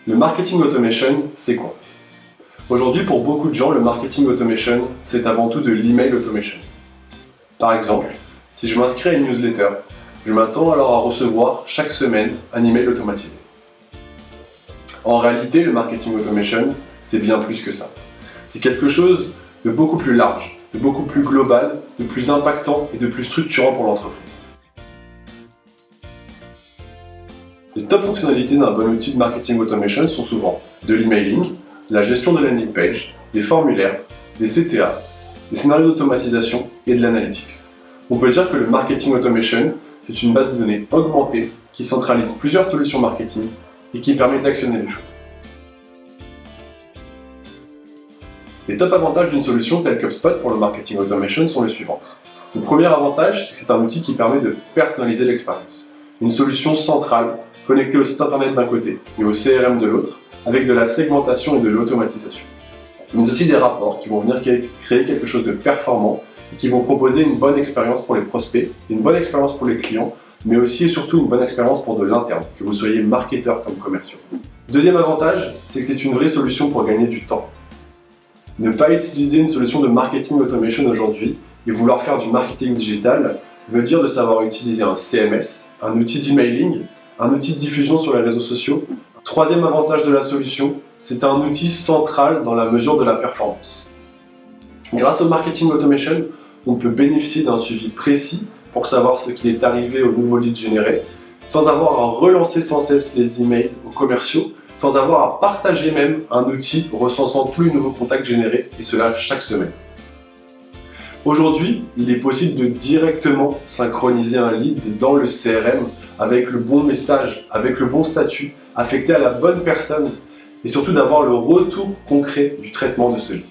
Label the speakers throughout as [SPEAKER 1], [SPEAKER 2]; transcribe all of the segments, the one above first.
[SPEAKER 1] Le marketing automation, c'est quoi? Aujourd'hui, pour beaucoup de gens, le marketing automation, c'est avant tout de l'email automation. Par exemple, si je m'inscris à une newsletter, je m'attends alors à recevoir chaque semaine un email automatisé. En réalité, le marketing automation, c'est bien plus que ça. C'est quelque chose de beaucoup plus large, de beaucoup plus global, de plus impactant et de plus structurant pour l'entreprise. Les top fonctionnalités d'un bon outil de marketing automation sont souvent de l'emailing, de la gestion de landing page, des formulaires, des CTA, des scénarios d'automatisation et de l'analytics. On peut dire que le marketing automation, c'est une base de données augmentée qui centralise plusieurs solutions marketing et qui permet d'actionner les choses. Les top avantages d'une solution telle qu'HubSpot pour le marketing automation sont les suivantes. Le premier avantage, c'est que c'est un outil qui permet de personnaliser l'expérience. Une solution centrale, connectée au site internet d'un côté et au CRM de l'autre, avec de la segmentation et de l'automatisation. Mais aussi des rapports qui vont venir créer quelque chose de performant et qui vont proposer une bonne expérience pour les prospects, une bonne expérience pour les clients, mais aussi et surtout une bonne expérience pour de l'interne, que vous soyez marketeur comme commerciaux. Deuxième avantage, c'est que c'est une vraie solution pour gagner du temps. Ne pas utiliser une solution de marketing automation aujourd'hui et vouloir faire du marketing digital veut dire de savoir utiliser un CMS, un outil d'emailing, un outil de diffusion sur les réseaux sociaux. Troisième avantage de la solution, c'est un outil central dans la mesure de la performance. Grâce au marketing automation, on peut bénéficier d'un suivi précis pour savoir ce qui est arrivé au nouveau lead généré, sans avoir à relancer sans cesse les emails aux commerciaux, sans avoir à partager même un outil recensant tous les nouveaux contacts générés, et cela chaque semaine. Aujourd'hui, il est possible de directement synchroniser un lead dans le CRM avec le bon message, avec le bon statut, affecté à la bonne personne, et surtout d'avoir le retour concret du traitement de ce lead.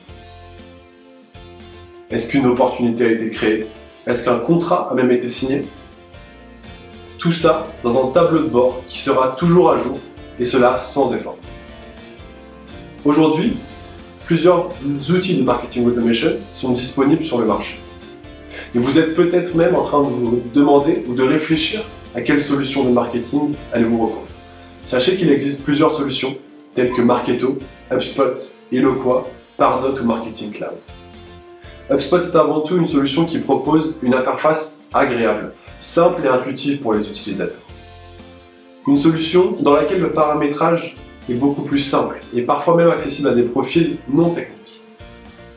[SPEAKER 1] Est-ce qu'une opportunité a été créée? Est-ce qu'un contrat a même été signé? Tout ça dans un tableau de bord qui sera toujours à jour, et cela sans effort. Aujourd'hui, plusieurs outils de marketing automation sont disponibles sur le marché. Et vous êtes peut-être même en train de vous demander ou de réfléchir à quelle solution de marketing allez-vous recourir. Sachez qu'il existe plusieurs solutions telles que Marketo, HubSpot, Eloqua, Pardot ou Marketing Cloud. HubSpot est avant tout une solution qui propose une interface agréable, simple et intuitive pour les utilisateurs. Une solution dans laquelle le paramétrage est beaucoup plus simple et parfois même accessible à des profils non techniques.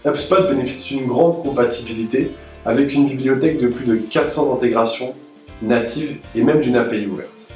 [SPEAKER 1] HubSpot bénéficie d'une grande compatibilité avec une bibliothèque de plus de 400 intégrations natives et même d'une API ouverte.